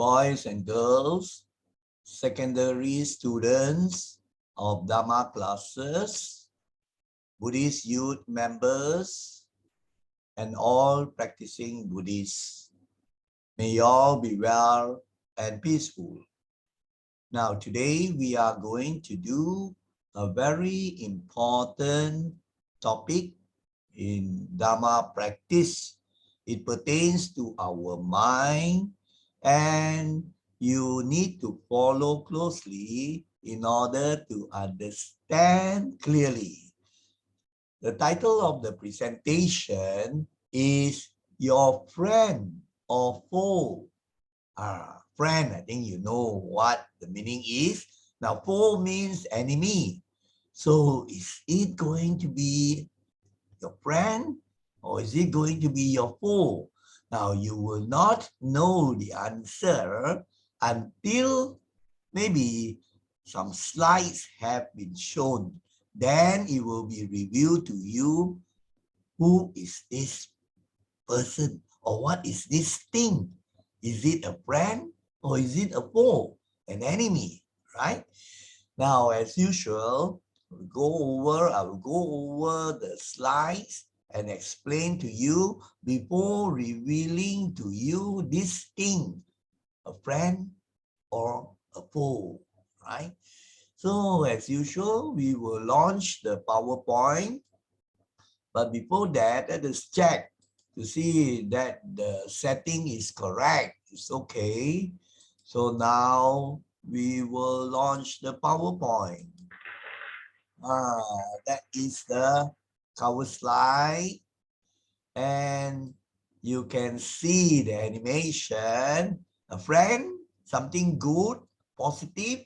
boys and girls, secondary students of Dhamma classes, Buddhist youth members, and all practicing Buddhists. May you all be well and peaceful. Now, today we are going to do a very important topic in Dhamma practice. It pertains to our mind, and you need to follow closely in order to understand clearly. The title of the presentation is Your Friend or Foe. Friend, I think you know what the meaning is. Now, foe means enemy. So is it going to be your friend or is it going to be your foe? Now, you will not know the answer until maybe some slides have been shown. Then it will be revealed to you who is this person or what is this thing. Is it a friend or is it a foe, an enemy, right? Now, as usual, I will go over the slides and explain to you before revealing to you this thing, a friend or a foe, right? So as usual, we will launch the PowerPoint. But before that, let us check to see that the setting is correct. It's okay. So now we will launch the PowerPoint. That is the cover slide. And you can see the animation, a friend, something good, positive,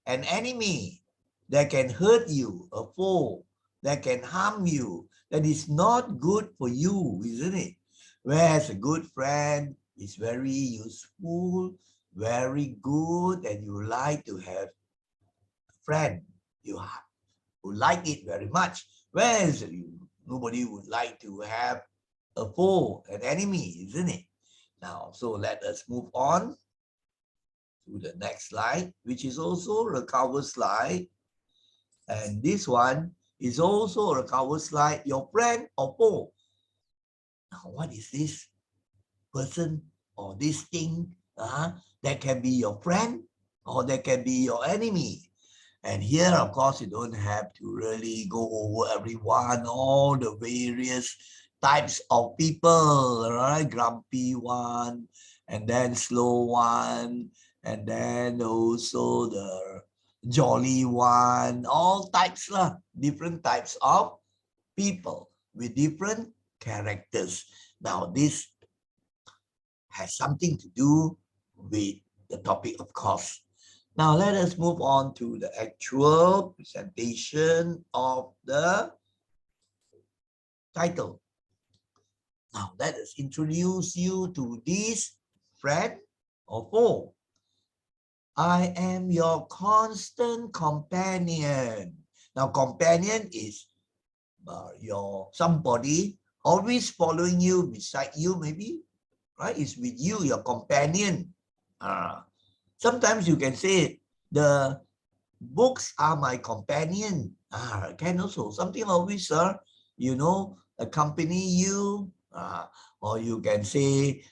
an enemy that can hurt you, a foe that can harm you, that is not good for you, isn't it? Whereas a good friend is very useful, very good, and you like to have a friend. You would like it very much. Whereas nobody would like to have a foe, an enemy, isn't it? Now, so let us move on to the next slide, which is also a cover slide. And this one is also a cover slide, your friend or foe. Now, what is this person or this thing that can be your friend or that can be your enemy? And here, of course, you don't have to really go over everyone, all the various types of people, right? Grumpy one, and then slow one, and then also the jolly one, all types, different types of people with different characters. Now, this has something to do with the topic, of course. Now, let us move on to the actual presentation of the title. Now, let us introduce you to this friend or foe. I am your constant companion. Now, companion is somebody always following you, beside you maybe, right? It's with you, your companion. Sometimes you can say the books are my companion. Can also something always, accompany you. Or you can say,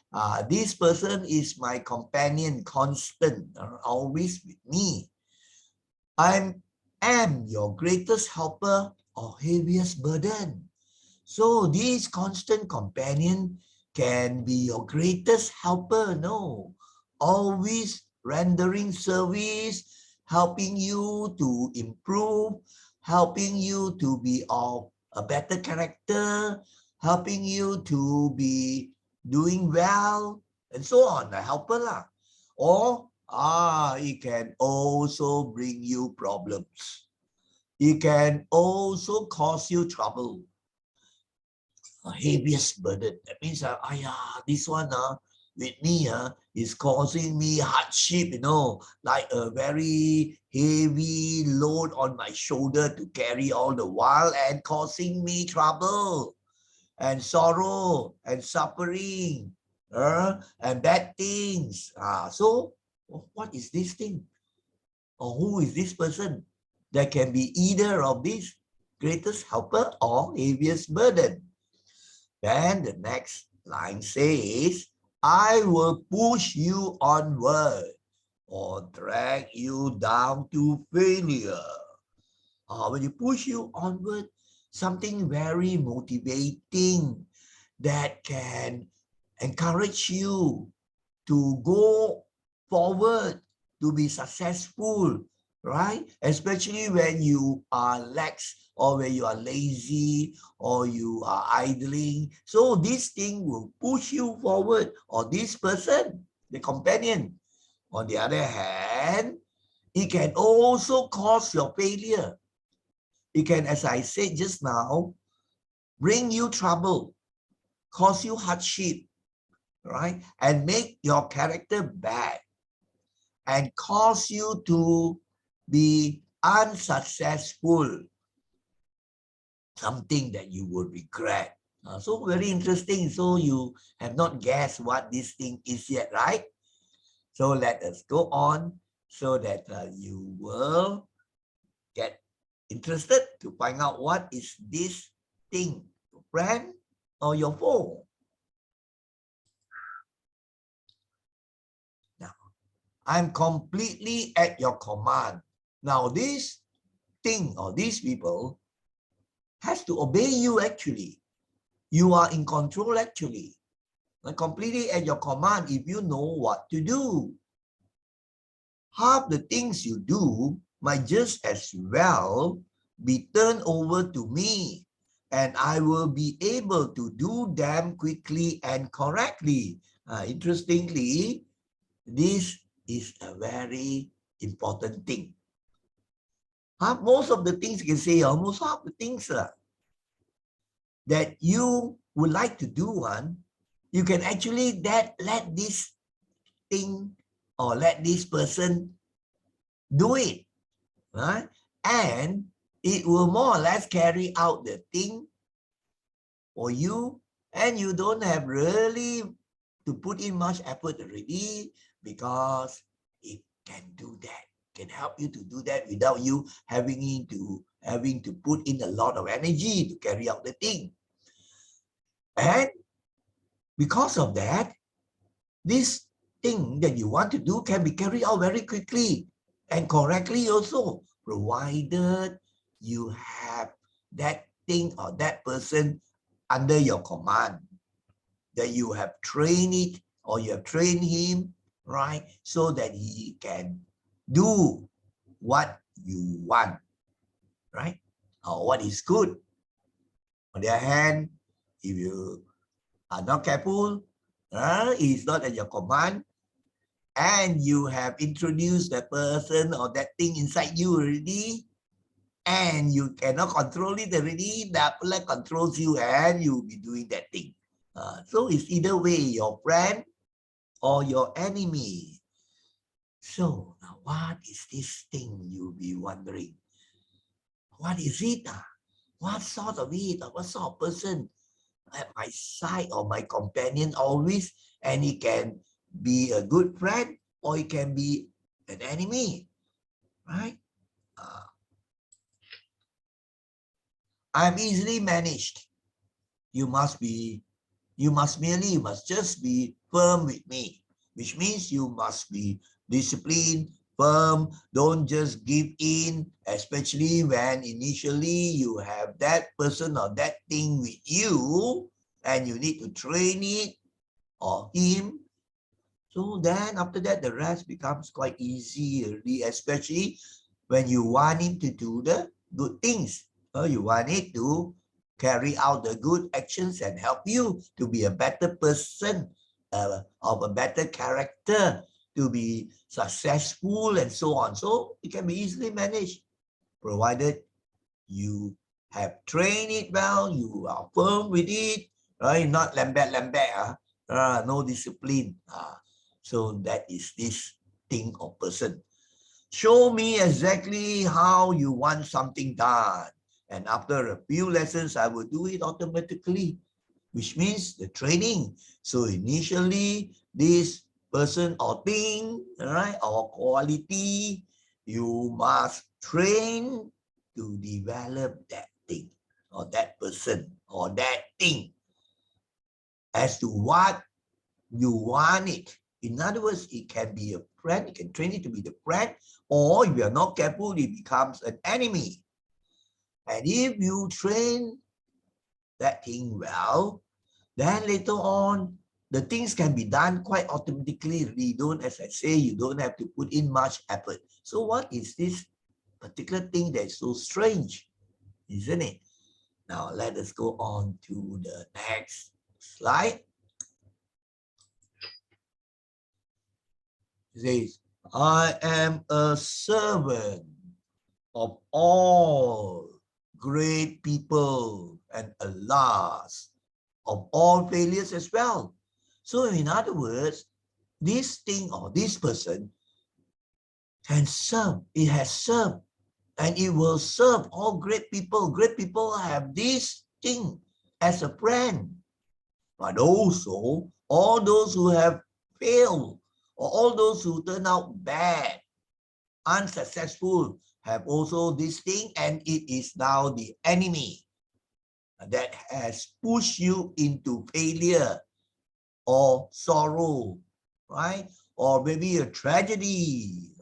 this person is my companion, constant, always with me. I am your greatest helper or heaviest burden. So this constant companion can be your greatest helper, no? Always rendering service, helping you to improve, helping you to be of a better character, helping you to be doing well, and so on, a helper lah. Or it can also bring you problems. It can also cause you trouble. A heaviest burden. That means, this one with me is causing me hardship, like a very heavy load on my shoulder to carry all the while and causing me trouble and sorrow and suffering. and bad things. So what is this thing? Or who is this person? That can be either of these, greatest helper or heaviest burden. Then the next line says, I will push you onward or drag you down to failure. When you push you onward, something very motivating that can encourage you to go forward, to be successful, right? Especially when you are lax or when you are lazy or you are idling. So this thing will push you forward, or this person, the companion. On the other hand, it can also cause your failure. It can, as I said just now, bring you trouble, cause you hardship, right? And make your character bad and cause you to be unsuccessful, something that you would regret. So very interesting. So you have not guessed what this thing is yet, right? So let us go on so that you will get interested to find out what is this thing, your friend or your foe. Now, I'm completely at your command. Now, this thing or these people has to obey you actually. You are in control actually. Like completely at your command if you know what to do. Half the things you do might just as well be turned over to me, and I will be able to do them quickly and correctly. Interestingly, this is a very important thing. Most of the things you can say, almost half the things that you would like to do, you can actually let this thing or let this person do it, right? And it will more or less carry out the thing for you, and you don't have really to put in much effort already, because it can do that, can help you to do that without you having to put in a lot of energy to carry out the thing. And because of that, this thing that you want to do can be carried out very quickly and correctly also, provided you have that thing or that person under your command, that you have trained it or you have trained him, right? So that he can do what you want, right? Or what is good. On the other hand, if you are not careful, he's not at your command, and you have introduced that person or that thing inside you already, and you cannot control it already, that person controls you and you'll be doing that thing. So it's either way, your friend or your enemy. So now what is this thing, you'll be wondering? What is it? What sort of it, or what sort of person at my side or my companion always? And it can be a good friend or it can be an enemy, right? I'm easily managed. You must just be firm with me, which means you must be disciplined, firm. Don't just give in, especially when initially you have that person or that thing with you and you need to train it or him. So then after that, the rest becomes quite easy, especially when you want him to do the good things. You want it to carry out the good actions and help you to be a better person, of a better character, to be successful and so on. So it can be easily managed, provided you have trained it well, you are firm with it, right? Not lambert, no discipline. So that is this thing or person. Show me exactly how you want something done. And after a few lessons, I will do it automatically. which means the training. So initially, this person or thing, right, or quality, you must train to develop that thing or that person or that thing as to what you want it. In other words, it can be a friend, you can train it to be the friend, or if you are not careful, it becomes an enemy. And if you train that thing well, then later on, the things can be done quite automatically. You don't, as I say, you don't have to put in much effort. So what is this particular thing that's so strange, isn't it? Now let us go on to the next slide. It says, I am a servant of all great people and alas, of all failures as well. So in other words, this thing or this person can serve, it has served, and it will serve all great people. Great people have this thing as a friend, but also all those who have failed or all those who turn out bad, unsuccessful, have also this thing, and it is now the enemy that has pushed you into failure or sorrow, right? Or maybe a tragedy.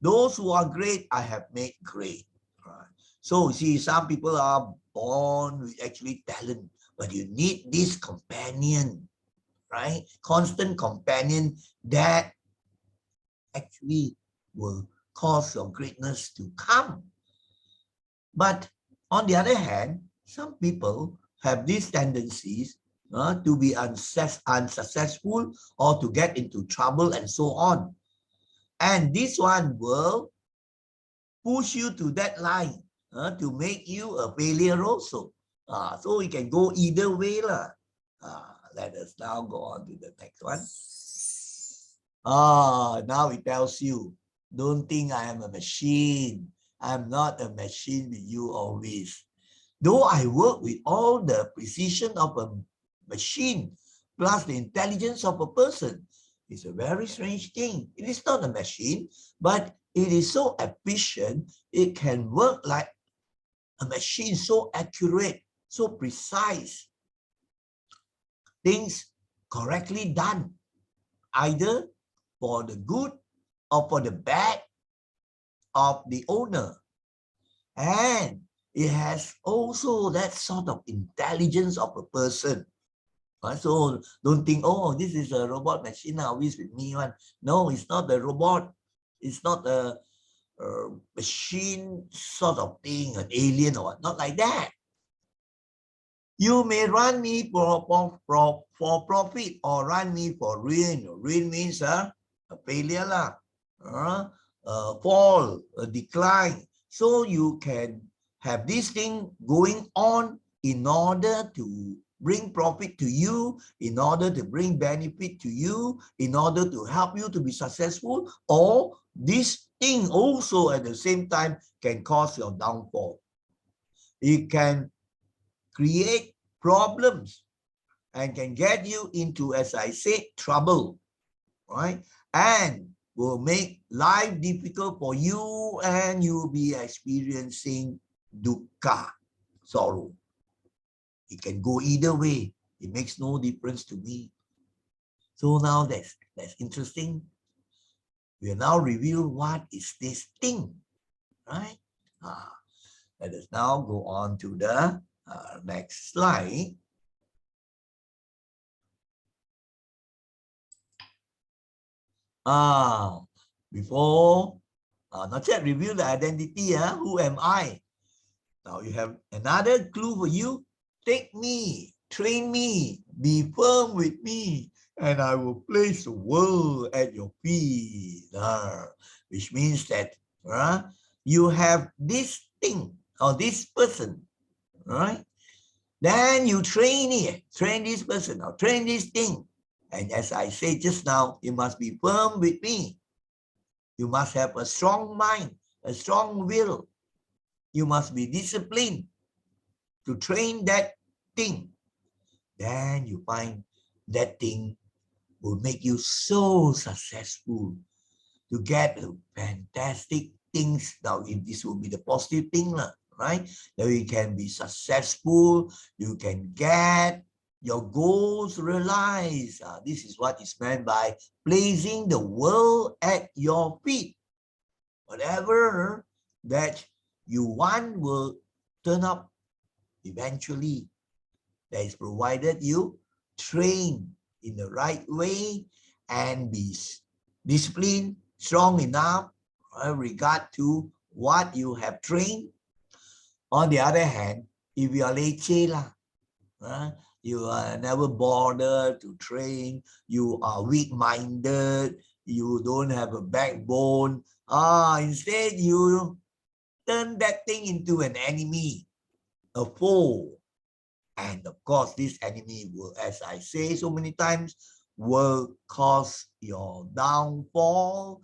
Those who are great, I have made great. Right? So see, some people are born with actually talent, but you need this companion, right? Constant companion that actually will cause your greatness to come. But on the other hand, some people have these tendencies to be unsuccessful or to get into trouble and so on. And this one will push you to that line to make you a failure also. So it can go either way. Let us now go on to the next one. Now it tells you, don't think I am a machine. I'm not a machine with you always. Though I work with all the precision of a machine plus the intelligence of a person, it's a very strange thing. It is not a machine, but it is so efficient, it can work like a machine, so accurate, so precise. Things correctly done, either for the good or for the bad of the owner. And it has also that sort of intelligence of a person. So don't think, oh, this is a robot machine always with me. No, it's not a robot. It's not a machine sort of thing, an alien or what. Not like that. You may run me for profit or run me for ruin. Ruin means a failure, fall, a decline. So you can have this thing going on in order to bring profit to you, in order to bring benefit to you, in order to help you to be successful, or this thing also at the same time can cause your downfall. It can create problems and can get you into, as I said, trouble, right? And will make life difficult for you, and you'll be experiencing dukkha, sorrow. It can go either way. It makes no difference to me. So now that's interesting. We'll now review what is this thing, right? Let us now go on to the next slide. Before, not yet review the identity, who am I? Now you have another clue for you. Take me, train me, be firm with me, and I will place the world at your feet. Which means that you have this thing or this person, right? Then you train this person or train this thing. And as I said just now, you must be firm with me. You must have a strong mind, a strong will. You must be disciplined to train that thing. then you find that thing will make you so successful to get fantastic things. Now, if this will be the positive thing, right? That you can be successful, you can get your goals realized. This is what is meant by placing the world at your feet. Whatever that you want will turn up eventually. That is provided you train in the right way and be disciplined, strong enough regard to what you have trained. On the other hand, if you are leceh you are never bothered to train, you are weak-minded, you don't have a backbone, instead you turn that thing into an enemy, a foe. And of course, this enemy will, as I say so many times, will cause your downfall.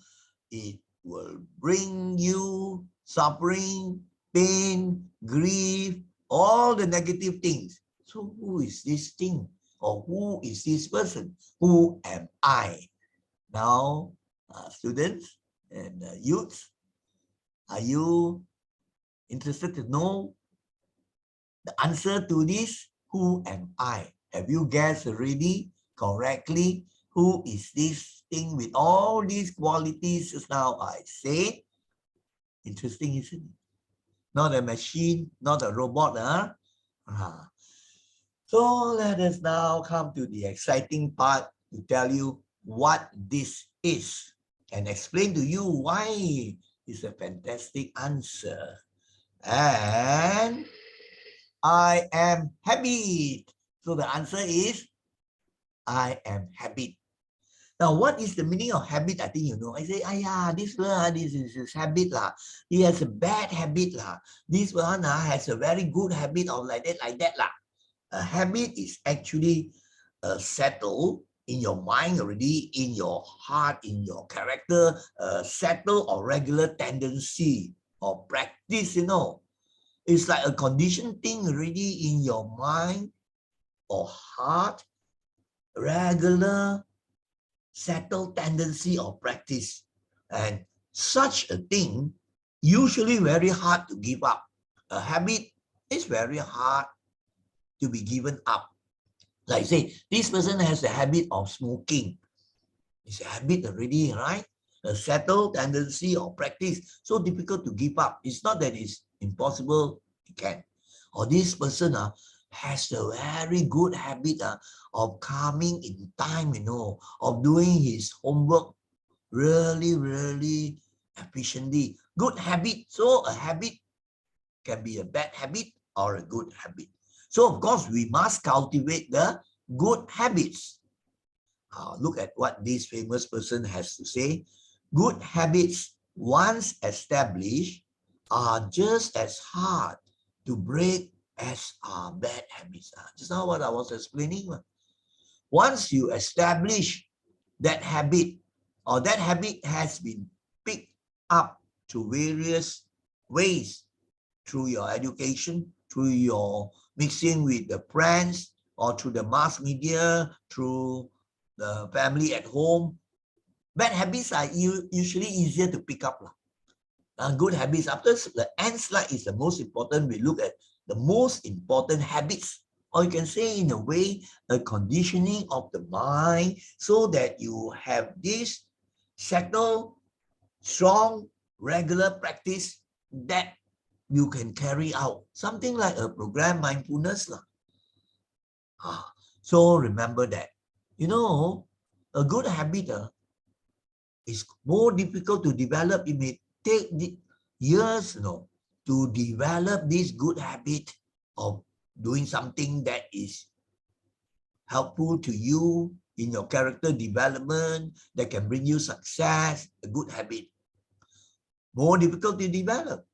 It will bring you suffering, pain, grief, all the negative things. So who is this thing? Or who is this person? Who am I? Now, students and youths, are you interested to know the answer to this? Who am I? Have you guessed already correctly? Who is this thing with all these qualities just now I said? Interesting, isn't it? Not a machine, not a robot, huh? So let us now come to the exciting part to tell you what this is and explain to you why it's a fantastic answer. And I am habit. So the answer is I am habit. Now, what is the meaning of habit? I think you know. I say, this one, this is his habit lah. He has a bad habit lah. This one has a very good habit of like that lah. A habit is actually settled in your mind already, in your heart, in your character, settled or regular tendency or practice, you know. It's like a conditioned thing already in your mind or heart, regular, settled tendency or practice. And such a thing usually very hard to give up. A habit is very hard to be given up. Like say, this person has the habit of smoking. It's a habit already, right? A settled tendency or practice, so difficult to give up. It's not that it's impossible, you can. Or this person has a very good habit of coming in time, you know, of doing his homework really, really efficiently. Good habit. So a habit can be a bad habit or a good habit. So of course, we must cultivate the good habits. Look at what this famous person has to say. Good habits, once established, are just as hard to break as are bad habits. Just now what I was explaining. Once you establish that habit, or that habit has been picked up through various ways, through your education, through your mixing with the friends, or through the mass media, through the family at home. Bad habits are usually easier to pick up. Good habits, after the end slide is the most important, we look at the most important habits, or you can say in a way, a conditioning of the mind so that you have this settled, strong, regular practice that you can carry out. Something like a program mindfulness. So remember that, you know, a good habit is more difficult to develop. It may take years, you know, to develop this good habit of doing something that is helpful to you in your character development, that can bring you success, a good habit. More difficult to develop,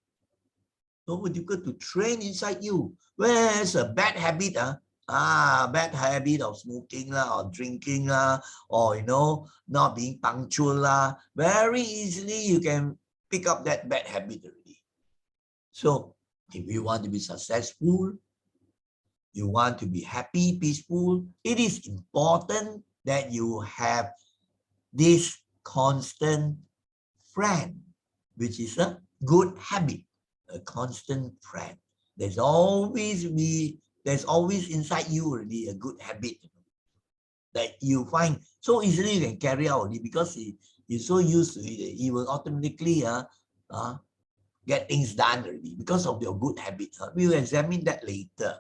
more difficult to train inside you. Whereas a bad habit, bad habit of smoking or drinking or, you know, not being punctual very easily you can pick up that bad habit already. So if you want to be successful, you want to be happy, peaceful, it is important that you have this constant friend, which is a good habit, a constant friend. There's always inside you already a good habit that you find so easily you can carry out already because you're so used to it, you will automatically get things done already because of your good habit. We will examine that later.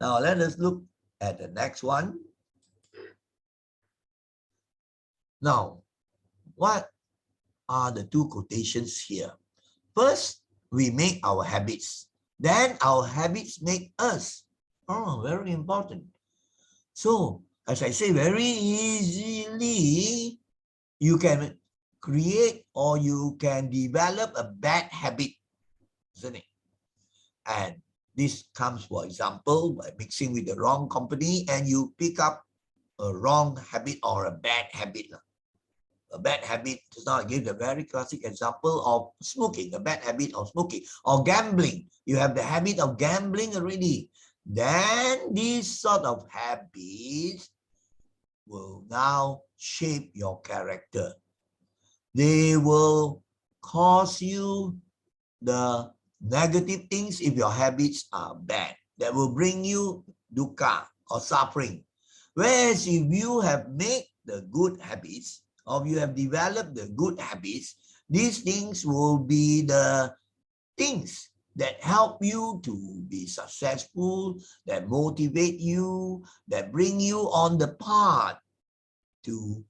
Now let us look at the next one. Now, what are the two quotations here? First, we make our habits. Then our habits make us. Oh, very important. So, as I say, very easily, you can create or you can develop a bad habit, isn't it? And this comes, for example, by mixing with the wrong company and you pick up a wrong habit or a bad habit. A bad habit, just now I gave the very classic example of smoking, a bad habit of smoking, or gambling. You have the habit of gambling already. Then these sort of habits will now shape your character. They will cause you the negative things if your habits are bad. That will bring you dukkha or suffering. Whereas if you have made the good habits, or you have developed the good habits, these things will be the things that help you to be successful, that motivate you, that bring you on the path to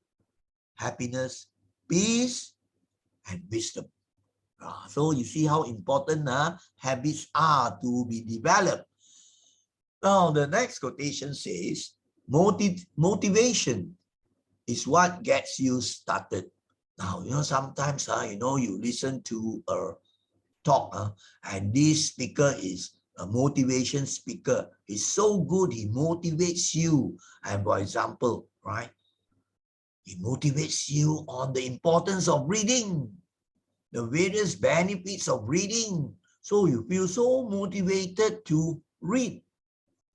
happiness, peace, and wisdom. So you see how important habits are to be developed. Now the next quotation says, motivation is what gets you started. Now, sometimes, you listen to a talk and this speaker is a motivation speaker. He's so good, he motivates you. And for example, right, he motivates you on the importance of reading, the various benefits of reading. So you feel so motivated to read,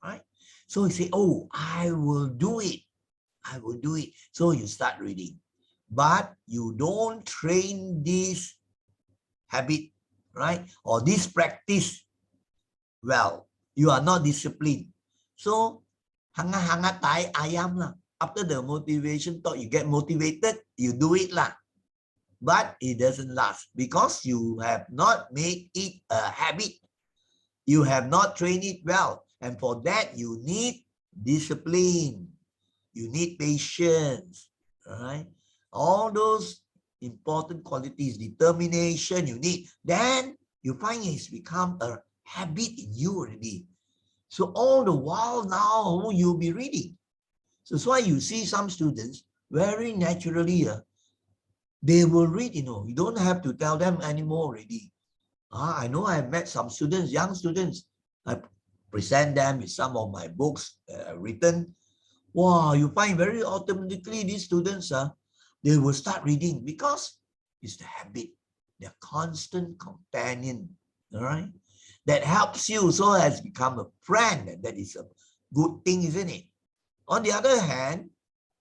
right? So you say, oh, I will do it. I will do it. So you start reading. But you don't train this habit, right? Or this practice well. You are not disciplined. So, hangat-hangat tai ayam lah. After the motivation talk, you get motivated, you do it lah. But it doesn't last because you have not made it a habit. You have not trained it well. And for that, you need discipline. You need patience, right? All those important qualities, determination you need. Then you find it's become a habit in you already. So all the while now you'll be reading. So that's why you see some students very naturally, they will read, you don't have to tell them anymore already. I know I've met some students, young students, I present them with some of my books that I've written. Wow, you find very automatically these students, they will start reading because it's the habit, their constant companion, all right? That helps you, so has become a friend, and that is a good thing, isn't it? On the other hand,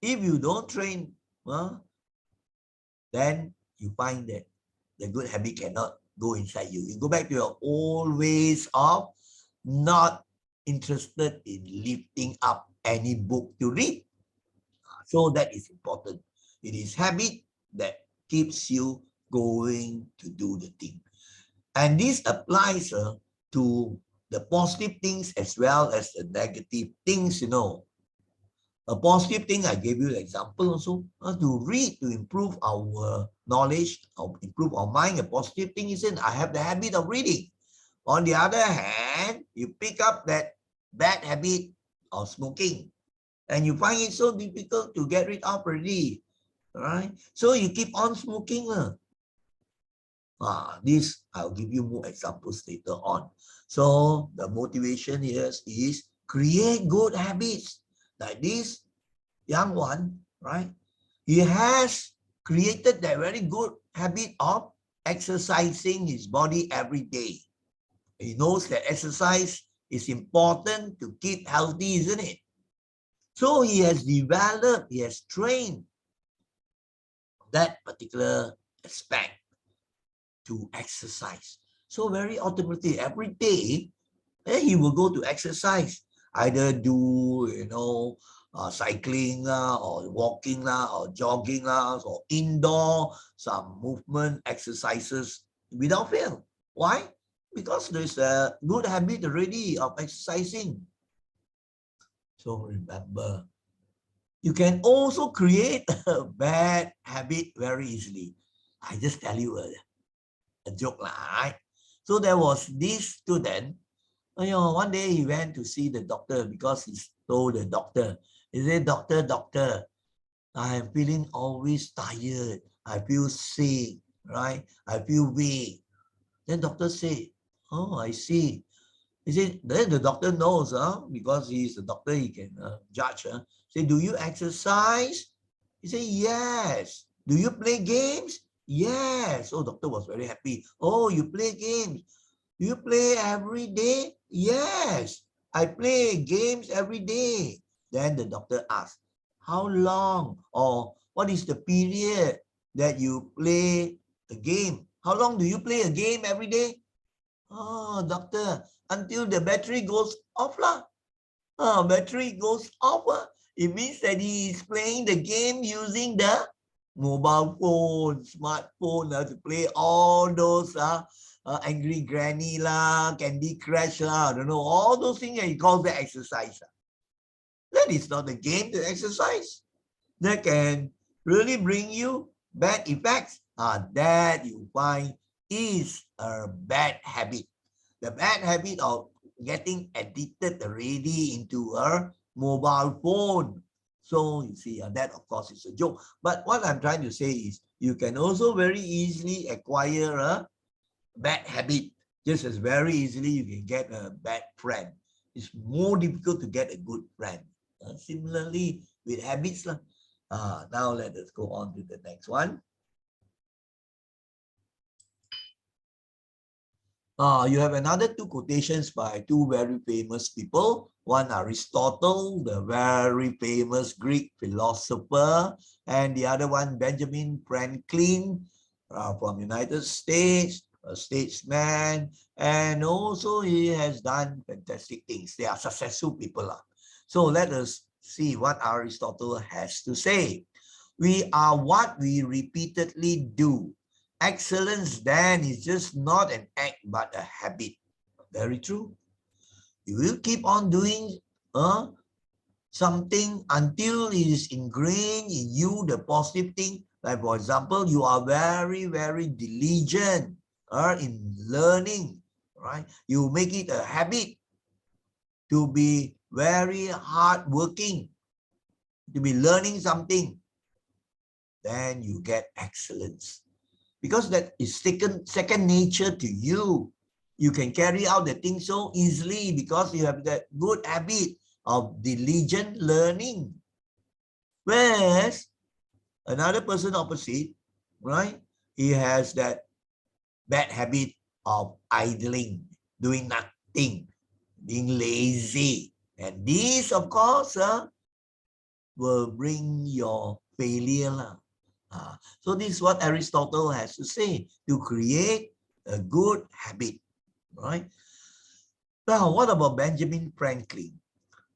if you don't train, then you find that the good habit cannot go inside you. You go back to your old ways of not interested in lifting up any book to read. So that is important. It is habit that keeps you going to do the thing. And this applies to the positive things as well as the negative things, A positive thing, I gave you an example also, to read, to improve our knowledge, or improve our mind. A positive thing is I have the habit of reading. On the other hand, you pick up that bad habit of smoking, and you find it so difficult to get rid of already, right? So you keep on smoking. This, I'll give you more examples later on. So the motivation here is create good habits. Like this young one, right? He has created that very good habit of exercising his body every day. He knows that exercise It's important to keep healthy, isn't it? So he has developed, he has trained that particular aspect to exercise. So very automatically, every day, he will go to exercise, either do, cycling or walking or jogging or indoor, some movement exercises without fail. Why? Because there's a good habit already of exercising. So remember, you can also create a bad habit very easily. I just tell you a joke, right? So there was this student. One day he went to see the doctor because he told the doctor, he said, doctor, I am feeling always tired. I feel sick, right? I feel weak. Then doctor said, oh, I see. He said, then the doctor knows, because he's a doctor, he can judge. Say, do you exercise? He said, yes. Do you play games? Yes. Oh, doctor was very happy. Oh, you play games. Do you play every day? Yes. I play games every day. Then the doctor asked, how long or what is the period that you play a game? How long do you play a game every day? Oh, doctor, until the battery goes off lah. Battery goes off. It means that he is playing the game using the mobile phone, smartphone to play all those Angry Granny lah, Candy Crush lah, I don't know, all those things he calls the exercise. That is not a game to exercise. That can really bring you bad effects. That you find is a bad habit. The bad habit of getting addicted already into a mobile phone. So you see, that of course is a joke. But what I'm trying to say is you can also very easily acquire a bad habit. Just as very easily you can get a bad friend. It's more difficult to get a good friend. Similarly with habits. Now let us go on to the next one. You have another two quotations by two very famous people. One Aristotle, the very famous Greek philosopher, and the other one Benjamin Franklin from United States, a statesman, and also he has done fantastic things. They are successful people. So let us see what Aristotle has to say. We are what we repeatedly do. Excellence then is just not an act but a habit. Very true. You will keep on doing something until it is ingrained in you, the positive thing. Like for example, you are very, very diligent in learning, right? You make it a habit to be very hardworking, to be learning something. Then you get excellence. Because that is second nature to you. You can carry out the thing so easily because you have that good habit of diligent learning. Whereas another person opposite, right? He has that bad habit of idling, doing nothing, being lazy. And this, of course, will bring your failure. So this is what Aristotle has to say, to create a good habit, right? Now, what about Benjamin Franklin?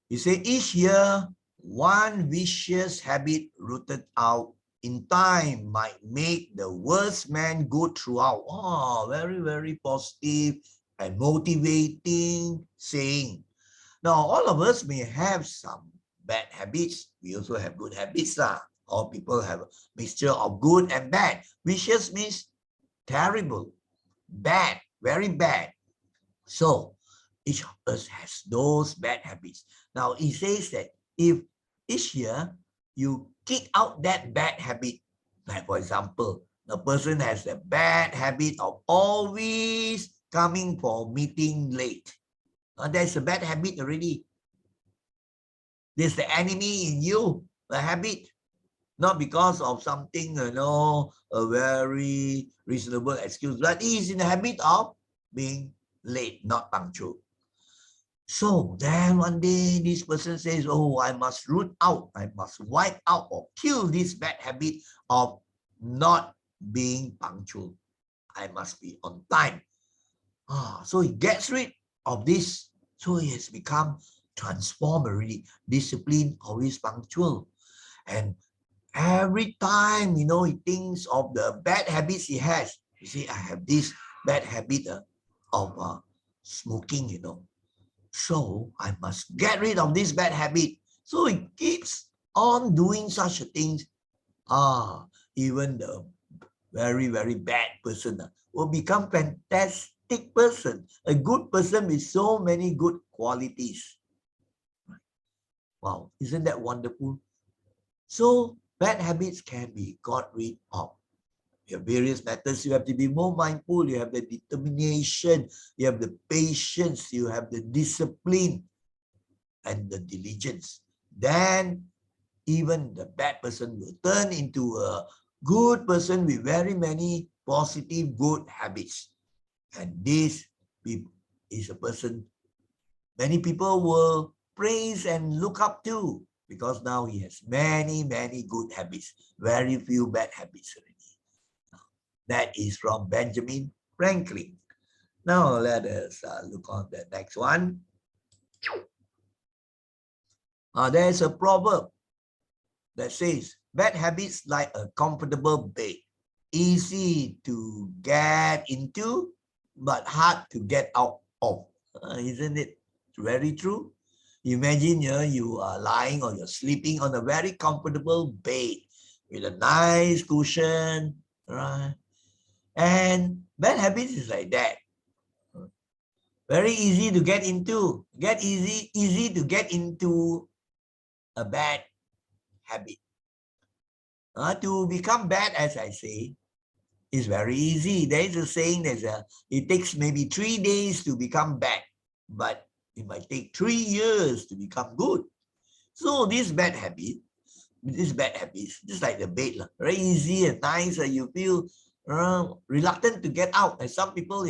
He said, each year, one vicious habit rooted out in time might make the worst man good throughout. Oh, very, very positive and motivating saying. Now, all of us may have some bad habits. We also have good habits. All people have a mixture of good and bad. Vicious means terrible, bad, very bad. So each of us has those bad habits. Now he says that if each year you kick out that bad habit, like for example, the person has a bad habit of always coming for meeting late. That's a bad habit already. There's the enemy in you, the habit. Not because of something, a very reasonable excuse, but he is in the habit of being late, not punctual. So then one day this person says, oh, I must root out, I must wipe out or kill this bad habit of not being punctual. I must be on time. So he gets rid of this. So he has become transformed already, disciplined, always punctual. And every time, he thinks of the bad habits he has. You see, I have this bad habit of smoking, So I must get rid of this bad habit. So he keeps on doing such a things. Even the very, very bad person will become fantastic person, a good person with so many good qualities. Wow, isn't that wonderful? So bad habits can be got rid of. You have various methods. You have to be more mindful. You have the determination. You have the patience. You have the discipline and the diligence. Then even the bad person will turn into a good person with very many positive good habits. And this is a person many people will praise and look up to, because now he has many, many good habits, very few bad habits already. That is from Benjamin Franklin. Now let us look on the next one. There is a proverb that says, bad habits like a comfortable bed, easy to get into, but hard to get out of. Isn't it very true? Imagine you are lying or you're sleeping on a very comfortable bed with a nice cushion, right? And bad habits is like that. Very easy to get into. Easy to get into a bad habit. To become bad, as I say, is very easy. There is a saying it takes maybe 3 days to become bad, but it might take 3 years to become good. So this bad habits, just like the bed, very easy and nice. You feel reluctant to get out. And some people,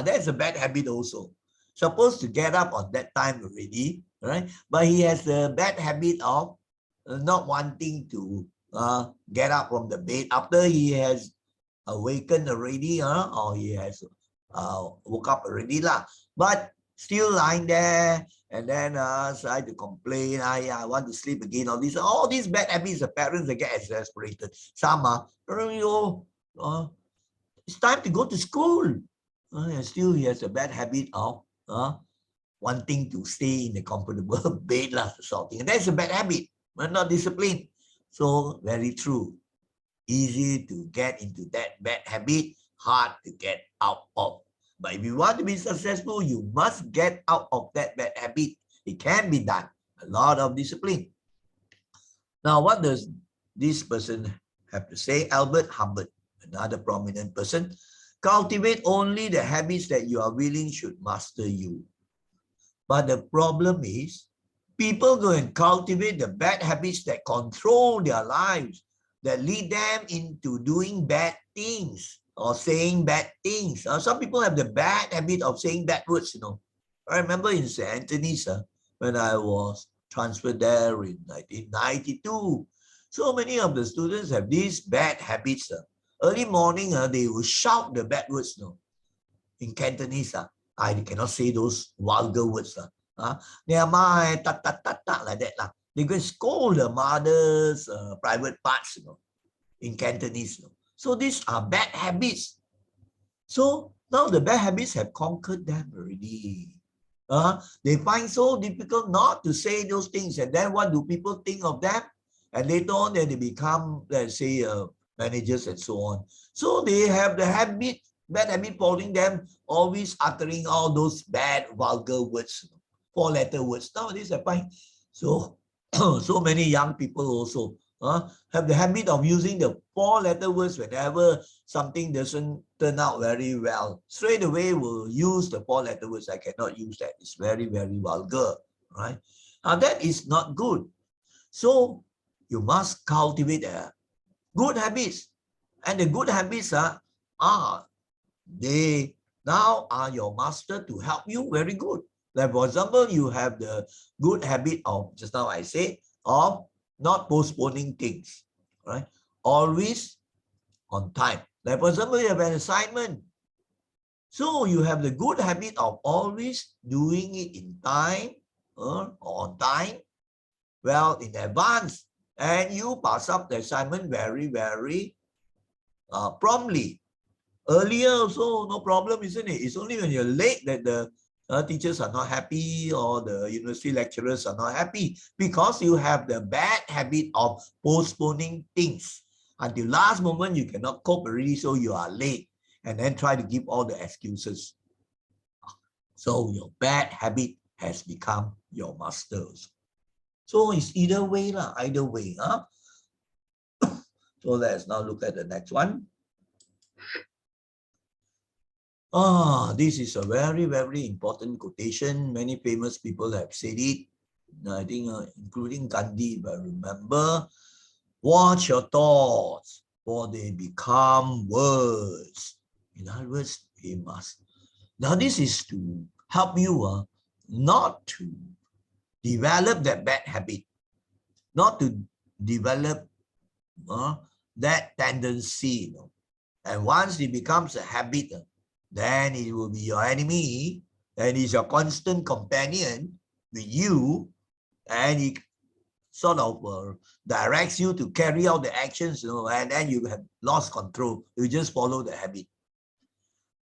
that's a bad habit also. Supposed to get up on that time already, right? But he has the bad habit of not wanting to get up from the bed after he has awakened already, or he has woke up already lah. But still lying there, and then try to complain, I want to sleep again. All these bad habits, the parents, they get exasperated. Some it's time to go to school. And still he has a bad habit of wanting to stay in a comfortable bed, sort of thing. And that's a bad habit, but not discipline. So very true. Easy to get into that bad habit, hard to get out of. But if you want to be successful, you must get out of that bad habit. It can be done. A lot of discipline. Now, what does this person have to say? Albert Hubbard, another prominent person. Cultivate only the habits that you are willing should master you. But the problem is, people go and cultivate the bad habits that control their lives, that lead them into doing bad things or saying bad things. Some people have the bad habit of saying bad words, I remember in St. Anthony's, when I was transferred there in 1992, so many of the students have these bad habits. Early morning, they will shout the bad words, in Cantonese. I cannot say those vulgar words. They are my like that. They go scold the mother's private parts, in Cantonese. So these are bad habits. So now the bad habits have conquered them already. They find so difficult not to say those things. And then what do people think of them? And later on, then they become, let's say, managers and so on. So they have the bad habit following them, always uttering all those bad, vulgar words, 4-letter words. Nowadays, I find so many young people also have the habit of using the 4-letter words whenever something doesn't turn out very well. Straight away will use the 4-letter words. I cannot use that. It's very, very vulgar, right? That is not good. So you must cultivate good habits. And the good habits they now are your master to help you. Very good. Like for example, you have the good habit of, just now I say, of not postponing things, right? Always on time. Like for example, you have an assignment. So you have the good habit of always doing it in time, or on time, well in advance, and you pass up the assignment very, very promptly. Earlier also no problem, isn't it? It's only when you're late that the teachers are not happy or the university lecturers are not happy, because you have the bad habit of postponing things until last moment. You cannot cope already, so you are late, and then try to give all the excuses. So your bad habit has become your masters. So it's either way lah, either way. So let's now look at the next one. This is a very, very important quotation. Many famous people have said it. I think including Gandhi, if I remember. Watch your thoughts, for they become words. In other words, we must. Now this is to help you not to develop that bad habit, not to develop that tendency. And once it becomes a habit, then it will be your enemy, and it's your constant companion with you, and it sort of directs you to carry out the actions, and then you have lost control. You just follow the habit.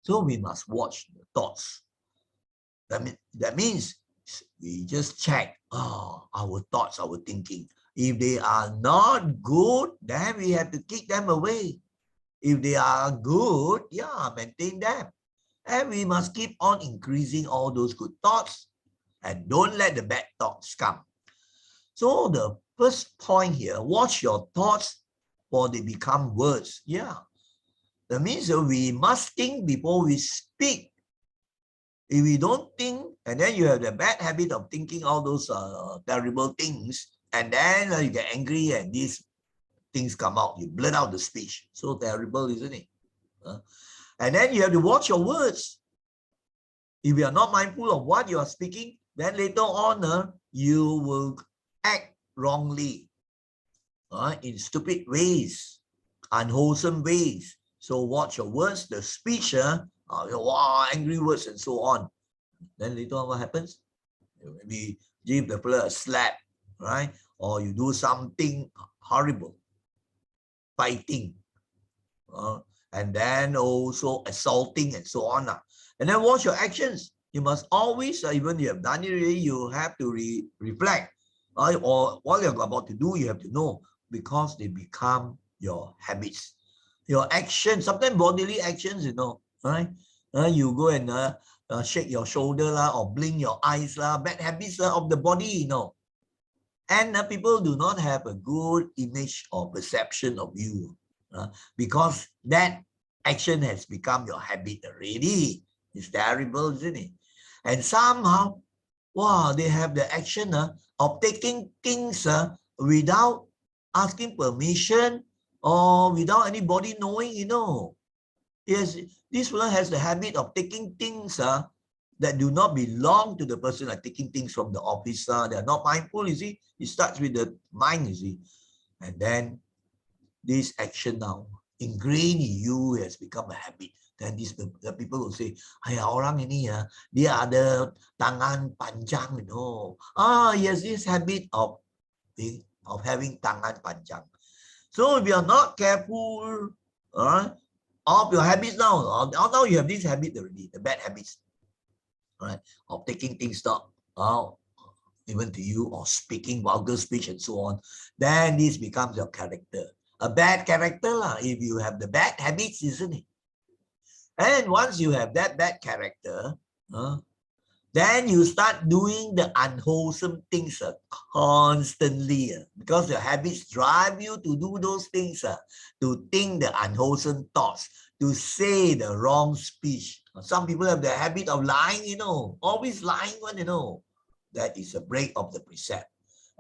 So we must watch the thoughts. That means we just check our thoughts, our thinking. If they are not good, then we have to kick them away. If they are good, yeah, maintain them. And we must keep on increasing all those good thoughts, and don't let the bad thoughts come. So the first point here, watch your thoughts, for they become words. Yeah, that means that we must think before we speak. If we don't think, and then you have the bad habit of thinking all those terrible things, and then you get angry and these things come out, you blurt out the speech. So terrible, isn't it? And then you have to watch your words. If you are not mindful of what you are speaking, then later on you will act wrongly, in stupid ways, unwholesome ways. So watch your words, the speech, angry words and so on. Then later on what happens? Maybe give the fellow a slap, right? Or you do something horrible, fighting, and then also assaulting and so on. And then watch your actions. You must always, even you have done it already, you have to reflect. Or what you're about to do, you have to know, because they become your habits. Your actions, sometimes bodily actions, right? You go and shake your shoulder or blink your eyes, bad habits of the body, And people do not have a good image or perception of you, because that action has become your habit already. It's terrible, isn't it? And somehow, wow, they have the action of taking things without asking permission or without anybody knowing, Yes, this one has the habit of taking things that do not belong to the person, like taking things from the office. They are not mindful, you see. It starts with the mind, you see. And then this action now ingrained in you has become a habit. Then the people will say, orang ini dia ada tangan panjang, he has this habit of having tangan panjang. So if you are not careful of your habits now you have this habit already, the bad habits, right, of taking things not even to you, or speaking vulgar speech and so on, then this becomes your character. A bad character if you have the bad habits, isn't it? And once you have that bad character, then you start doing the unwholesome things constantly, because your habits drive you to do those things, to think the unwholesome thoughts, to say the wrong speech. Some people have the habit of lying, always lying one, That is a break of the precept.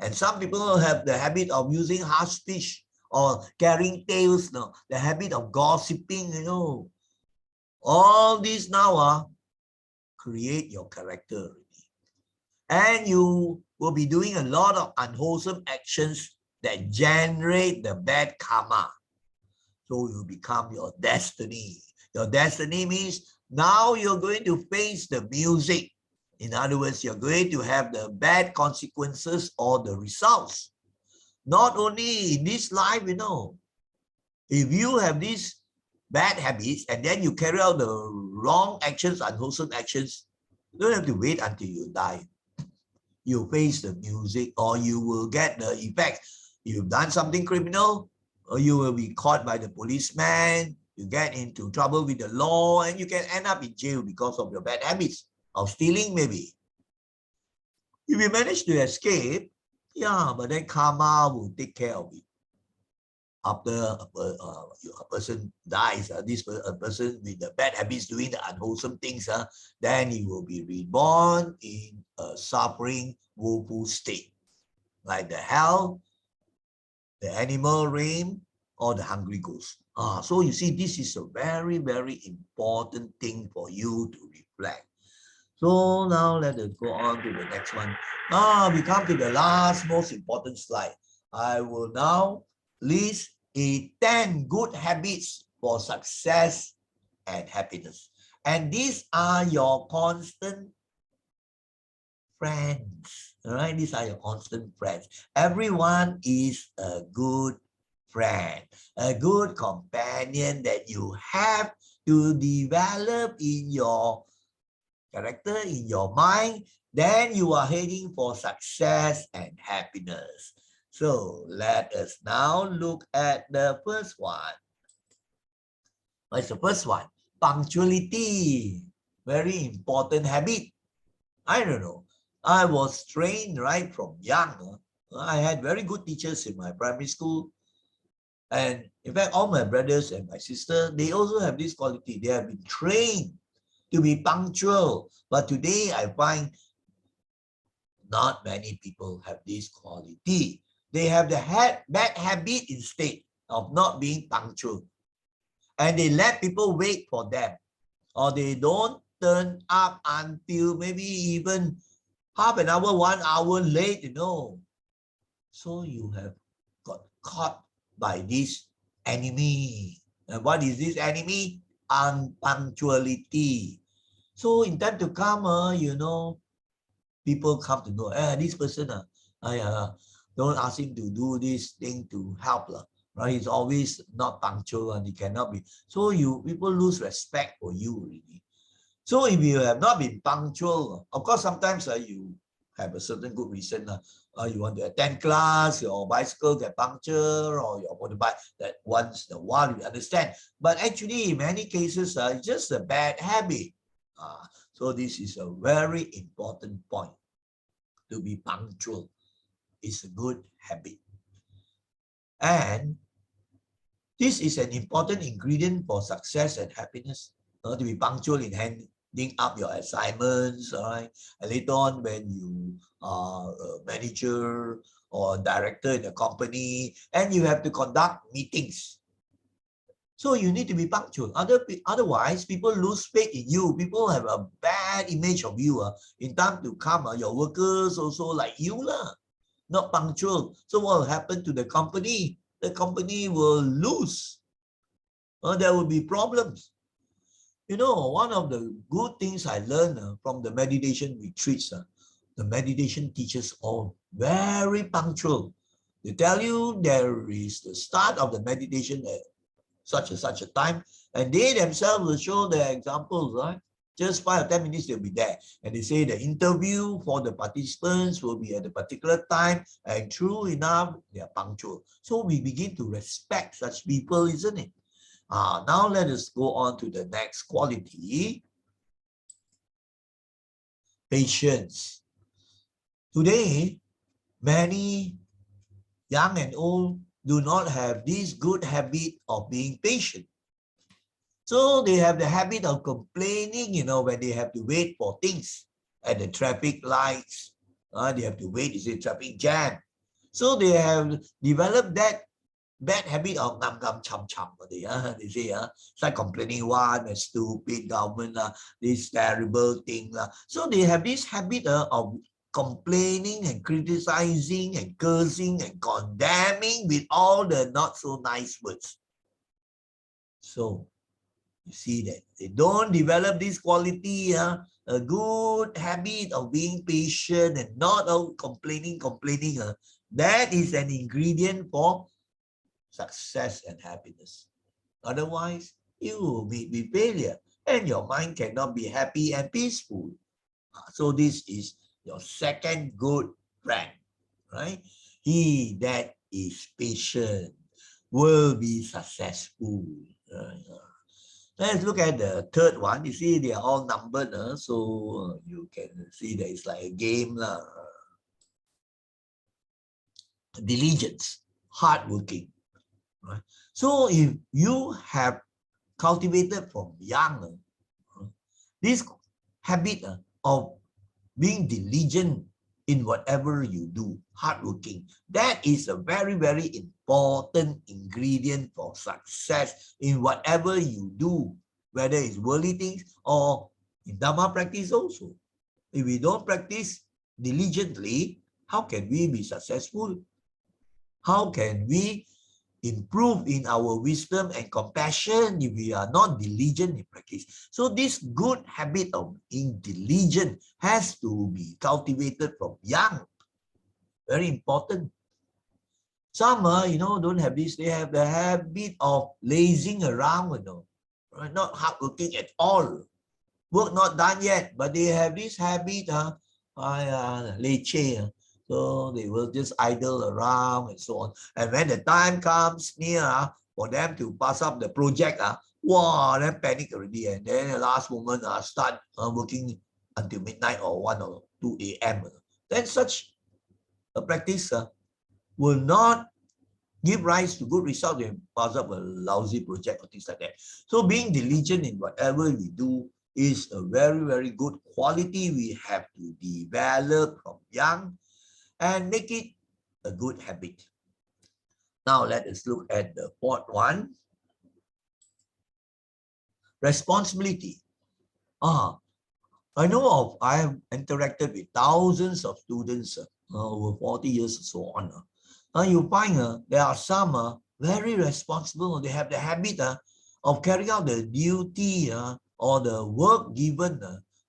And some people have the habit of using harsh speech or carrying tales, the habit of gossiping, All these now create your character already. And you will be doing a lot of unwholesome actions that generate the bad karma. So you become your destiny. Your destiny means now you're going to face the music. In other words, you're going to have the bad consequences or the results. Not only in this life, if you have these bad habits and then you carry out the wrong actions, unwholesome actions, you don't have to wait until you die. You face the music or you will get the effects. You've done something criminal, or you will be caught by the policeman, you get into trouble with the law, and you can end up in jail because of your bad habits of stealing maybe. If you manage to escape, yeah, but then karma will take care of it. After a person dies, a person with the bad habits doing the unwholesome things, then he will be reborn in a suffering, woeful state, like the hell, the animal realm, or the hungry ghost. So you see, this is a very, very important thing for you to reflect. So now let us go on to the next one. We come to the last most important slide. I will now list 10 good habits for success and happiness. And these are your constant friends. All right, these are your constant friends. Everyone is a good friend, a good companion that you have to develop in your character, in your mind. Then you are heading for success and happiness. So let us now look at the first one. What's the first one? Punctuality. Very important habit. I don't know. I was trained right from young. I had very good teachers in my primary school. And in fact, all my brothers and my sister, they also have this quality. They have been trained to be punctual. But today I find not many people have this quality. They have the bad habit instead of not being punctual. And they let people wait for them. Or they don't turn up until maybe even half an hour, 1 hour late, So you have got caught by this enemy. And what is this enemy? Unpunctuality. So in time to come, people come to know, this person, don't ask him to do this thing to help, right? He's always not punctual and he cannot be. So people lose respect for you already. So if you have not been punctual, of course, sometimes you have a certain good reason. You want to attend class, your bicycle get punctured, or your motorbike that once in a while, you understand. But actually, in many cases, it's just a bad habit. So this is a very important point. To be punctual is a good habit. And this is an important ingredient for success and happiness. To be punctual in handing up your assignments, all right? And later on, when you are a manager or a director in a company, and you have to conduct meetings. So you need to be punctual. Otherwise, people lose faith in you. People have a bad image of you. In time to come, your workers also like you, not punctual. So what will happen to the company? The company will lose. There will be problems. One of the good things I learned from the meditation retreats, the meditation teachers are very punctual. They tell you there is the start of the meditation at such and such a time, and they themselves will show their examples, right? Just 5 or 10 minutes, they'll be there. And they say the interview for the participants will be at a particular time, and true enough, they are punctual. So we begin to respect such people, isn't it? Now let us go on to the next quality. Patience. Today, many young and old do not have this good habit of being patient. So they have the habit of complaining, when they have to wait for things at the traffic lights. They have to wait, it's a traffic jam. So they have developed that bad habit of ngam ngam cham cham. They say, start complaining, a stupid government, this terrible thing. So they have this habit of complaining and criticizing and cursing and condemning with all the not so nice words. So you see that they don't develop this quality, a good habit of being patient and not complaining. That is an ingredient for success and happiness. Otherwise, you will meet with failure and your mind cannot be happy and peaceful. So this is your second good friend, right? He that is patient will be successful. Let's look at the third one. You see, they are all numbered, so you can see that it's like a game. Diligence, hardworking. Right? So if you have cultivated from young this habit of being diligent in whatever you do, hardworking, that is a very, very important ingredient for success in whatever you do, whether it's worldly things or in Dhamma practice also. If we don't practice diligently, how can we be successful? How can we improve in our wisdom and compassion if we are not diligent in practice? So this good habit of being diligent has to be cultivated from young. Very important. Some, don't have this. They have the habit of lazing around, right? Not hardworking at all. Work not done yet, but they have this habit, leceh. So they will just idle around and so on. And when the time comes near for them to pass up the project, wow, then panic already. And then the last moment start working until midnight or 1 or 2 a.m. Then such a practice will not give rise to good results and pass up a lousy project or things like that. So being diligent in whatever we do is a very, very good quality we have to develop from young and make it a good habit. Now let us look at the fourth one. Responsibility. I have interacted with thousands of students over 40 years and so on. You find there are some very responsible. They have the habit of carrying out the duty or the work given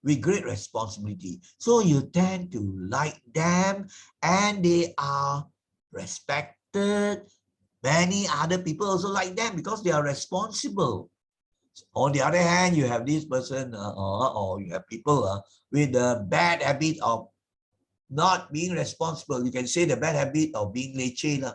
with great responsibility. So you tend to like them and they are respected. Many other people also like them because they are responsible. On the other hand, you have this person or you have people with the bad habit of not being responsible. You can say the bad habit of being leceh.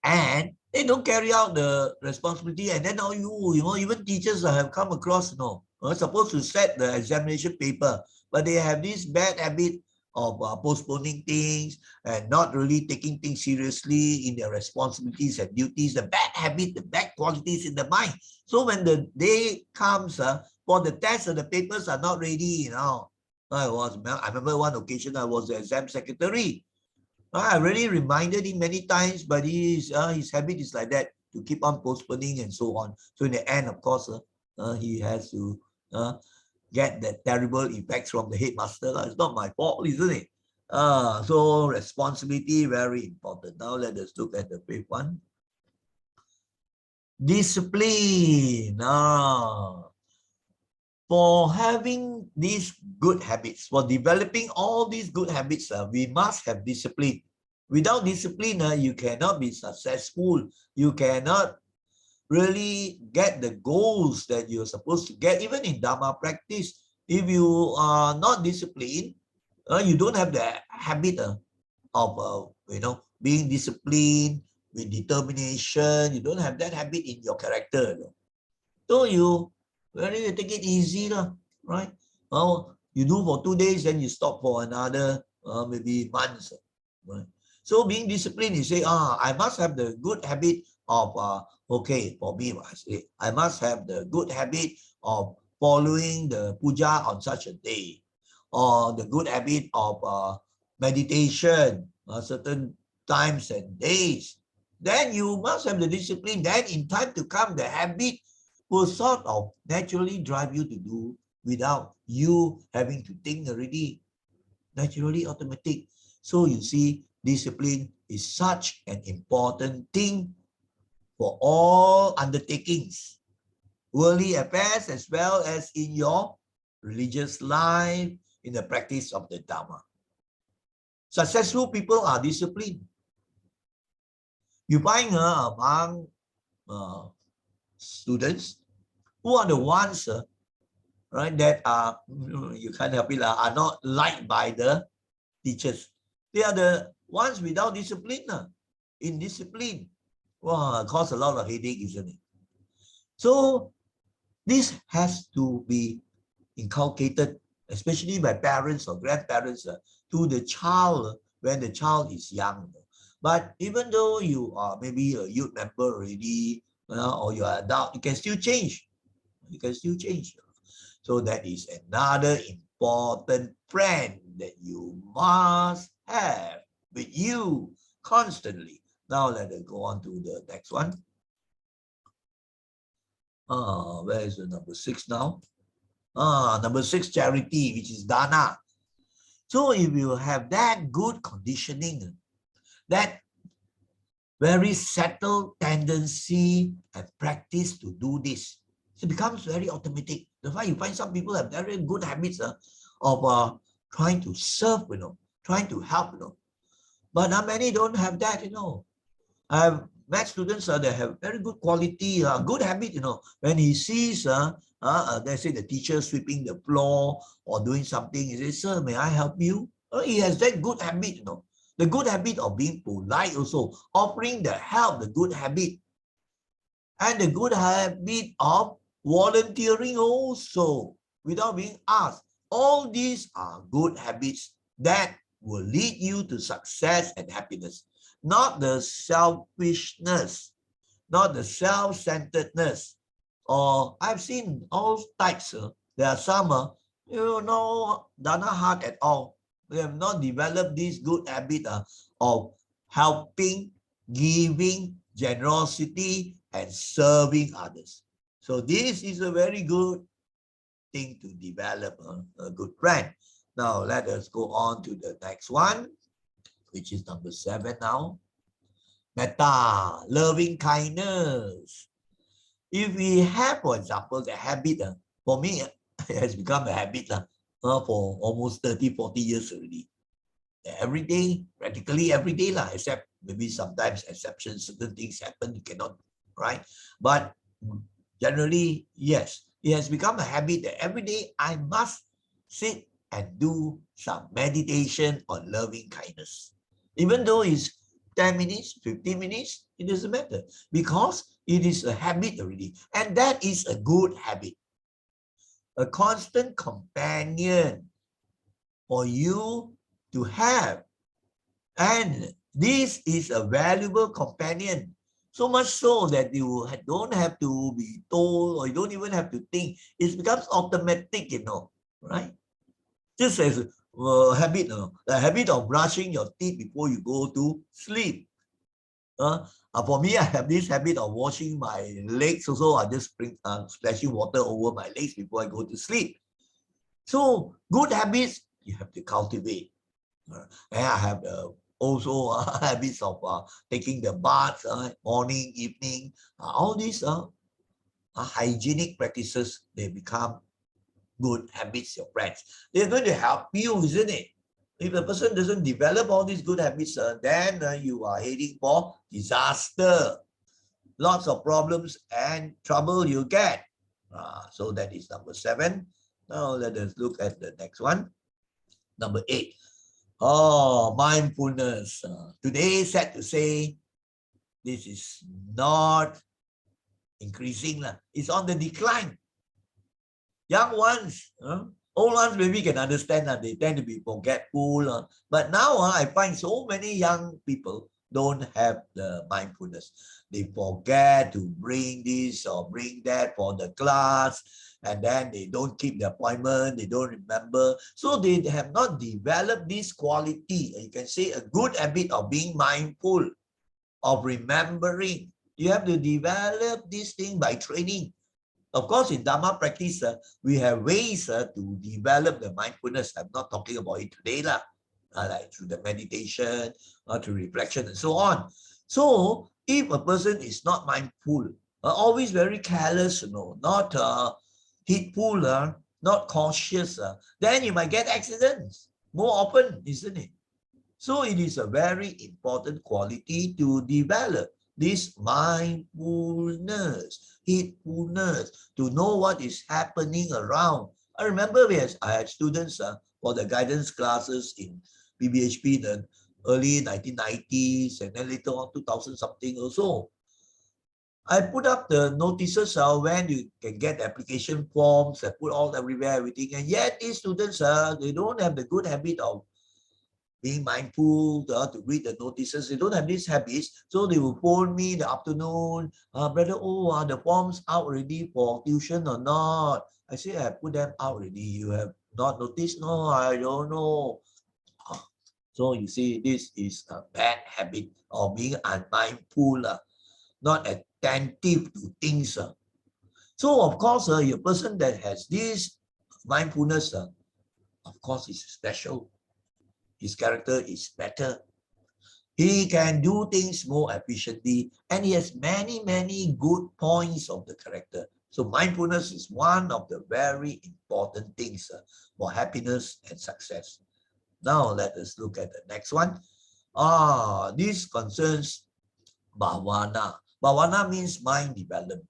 And they don't carry out the responsibility. And then now even teachers have come across, are supposed to set the examination paper, but they have this bad habit of postponing things and not really taking things seriously in their responsibilities and duties, the bad habit, the bad qualities in the mind. So when the day comes for the test and the papers are not ready, I remember one occasion I was the exam secretary. I already reminded him many times, but his habit is like that, to keep on postponing and so on. So in the end, of course, he has to get the terrible effects from the headmaster. It's not my fault, isn't it? So responsibility, very important. Now let us look at the fifth one. Discipline. For having these good habits, for developing all these good habits, we must have discipline. Without discipline, you cannot be successful. You cannot really get the goals that you're supposed to get, even in Dhamma practice. If you are not disciplined, you don't have the habit of being disciplined with determination. You don't have that habit in your character. So you take it easy, right? You do for 2 days, then you stop for another maybe months, right? So being disciplined, you say, I must have the good habit of okay, for me, I say, I must have the good habit of following the puja on such a day, or the good habit of meditation certain times and days. Then you must have the discipline. Then in time to come, the habit will sort of naturally drive you to do without you having to think already. naturally automatic. So you see, discipline is such an important thing for all undertakings, worldly affairs as well as in your religious life, in the practice of the Dhamma. Successful people are disciplined. You find among students who are the ones right, that are, you can't help it, are not liked by the teachers. They are the ones without discipline. Indiscipline. Wow, cause a lot of headache, isn't it? So this has to be inculcated, especially by parents or grandparents, to the child when the child is young. But even though you are maybe a youth member already, or you are adult, you can still change. You can still change. So that is another important friend that you must have with you constantly. Now let us go on to the next one. Where is the number 6 now? Number 6, charity, which is dana. So if you have that good conditioning, that very settled tendency and practice to do this, it becomes very automatic. That's why you find some people have very good habits of trying to serve, trying to help, But many don't have that, I have met students that have very good quality, good habit, When he sees, let's say the teacher sweeping the floor or doing something, he says, "Sir, may I help you?" He has that good habit, The good habit of being polite also, offering the help, the good habit. And the good habit of volunteering also, without being asked. All these are good habits that will lead you to success and happiness. Not the selfishness, not the self-centeredness. Or I've seen all types. There are some, no dana heart at all. They have not developed this good habit of helping, giving, generosity, and serving others. So this is a very good thing to develop a good friend. Now let us go on to the next one, which is number 7 now. Metta, loving kindness. If we have, for example, the habit, for me, it has become a habit for almost 30, 40 years already. Every day, practically every day, except maybe sometimes exceptions, certain things happen, you cannot, right? But generally, yes, it has become a habit that every day I must sit and do some meditation on loving kindness. Even though it's 10 minutes, 15 minutes, it doesn't matter because it is a habit already. And that is a good habit. A constant companion for you to have. And this is a valuable companion. So much so that you don't have to be told or you don't even have to think. It becomes automatic, right? Just as a habit, the habit of brushing your teeth before you go to sleep. For me, I have this habit of washing my legs also. I just splashing water over my legs before I go to sleep. So good habits you have to cultivate. And I have also habits of taking the bath morning, evening. All these hygienic practices, they become good habits, your friends. They're going to help you, isn't it? If a person doesn't develop all these good habits, then you are heading for disaster. Lots of problems and trouble you get. So that is number 7. Now let us look at the next one. Number 8. Mindfulness. Today, sad to say, this is not increasing. It's on the decline. Young ones, old ones maybe can understand that they tend to be forgetful. But now I find so many young people don't have the mindfulness. They forget to bring this or bring that for the class, and then they don't keep the appointment, they don't remember. So they have not developed this quality. You can say a good habit of being mindful, of remembering. You have to develop this thing by training. Of course, in Dhamma practice, we have ways to develop the mindfulness. I'm not talking about it today, like through the meditation, through reflection, and so on. So, if a person is not mindful, always very careless, not heedful, not cautious, then you might get accidents more often, isn't it? So it is a very important quality to develop this mindfulness, heedfulness, to know what is happening around. I remember I had students for the guidance classes in PBHP in the early 1990s and then later on 2000 something or so. I put up the notices when you can get application forms. I put all everywhere, everything. And yet these students, they don't have the good habit of being mindful to read the notices. They don't have these habits. So they will phone me in the afternoon, brother, the forms out already for tuition or not? I say, I put them out already. You have not noticed? No, I don't know. So you see, this is a bad habit of being unmindful, not attentive to things. So of course, a person that has this mindfulness, of course, is special. His character is better. He can do things more efficiently, and he has many, many good points of the character. So mindfulness is one of the very important things for happiness and success. Now let us look at the next one. This concerns bhavana. Bhavana means mind development.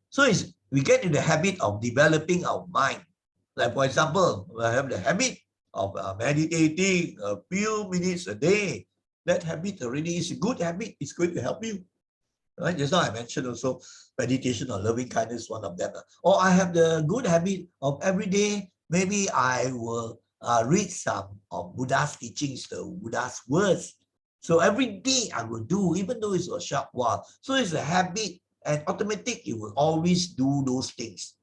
So we get in the habit of developing our mind. Like for example, I have the habit of meditating a few minutes a day. That habit already is a good habit. It's going to help you. Right? Just now I mentioned also meditation or loving kindness, one of them. Or I have the good habit of every day, maybe I will read some of Buddha's teachings, the Buddha's words. So every day I will do, even though it's a short while. So it's a habit and automatic, you will always do those things.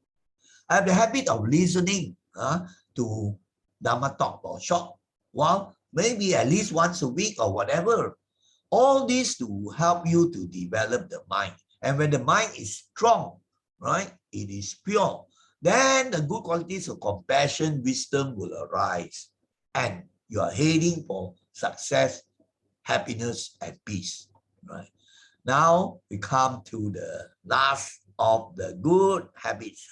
I have the habit of listening to Dhamma talk for a short while, maybe at least once a week or whatever. All this to help you to develop the mind. And when the mind is strong, right, it is pure, then the good qualities of compassion, wisdom will arise. And you are heading for success, happiness, and peace. Right. Now we come to the last of the good habits.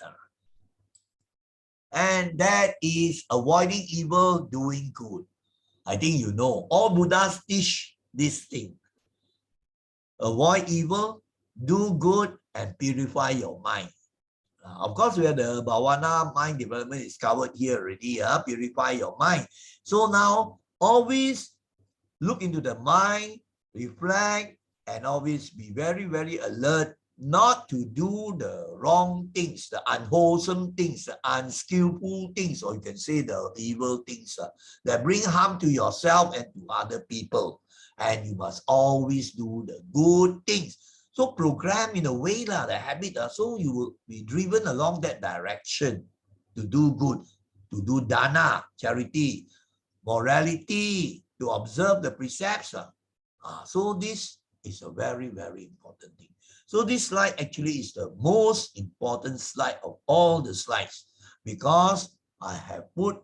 And that is avoiding evil, doing good. I think you know, all Buddhas teach this thing. Avoid evil, do good, and purify your mind. Of course, we have the bhavana, mind development is covered here already. Purify your mind. So now, always look into the mind, reflect, and always be very, very alert not to do the wrong things, the unwholesome things, the unskillful things, or you can say the evil things that bring harm to yourself and to other people. And you must always do the good things. So program in a way, the habit, so you will be driven along that direction to do good, to do dana, charity, morality, to observe the precepts. So this is a very, very important thing. So this slide actually is the most important slide of all the slides because I have put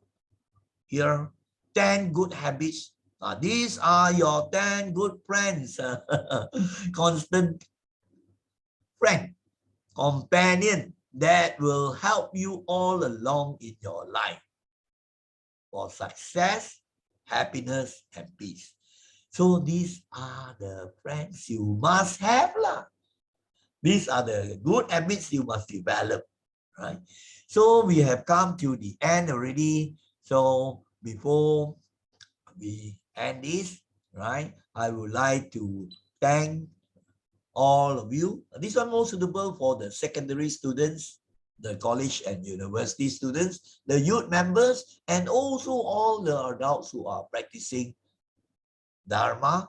here 10 good habits. These are your 10 good friends, constant friend, companion that will help you all along in your life for success, happiness, and peace. So these are the friends you must have. These are the good habits you must develop, right? So we have come to the end already. So before we end this, right, I would like to thank all of you. This one more suitable for the secondary students, the college and university students, the youth members, and also all the adults who are practicing Dharma,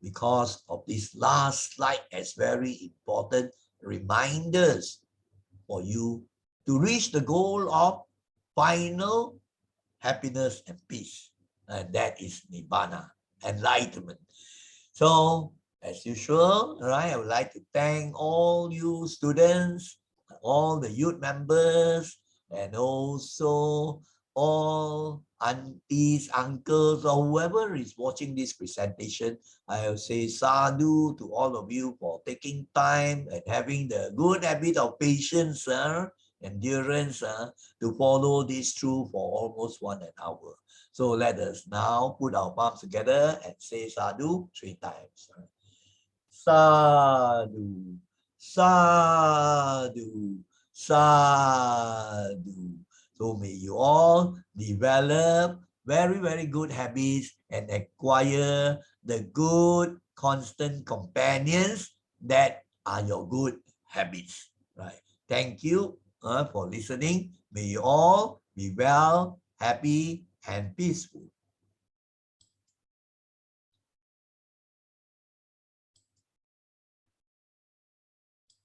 because of this last slide as very important reminders for you to reach the goal of final happiness and peace. And that is Nibbana, enlightenment. So, as usual, right, I would like to thank all you students, all the youth members and also all aunties, uncles, or whoever is watching this presentation. I will say sadhu to all of you for taking time and having the good habit of patience, endurance to follow this through for almost 1 hour. So let us now put our palms together and say sadhu 3 times. Sadhu, sadhu, sadhu. So may you all develop very, very good habits and acquire the good, constant companions that are your good habits. Right. Thank you for listening. May you all be well, happy, and peaceful.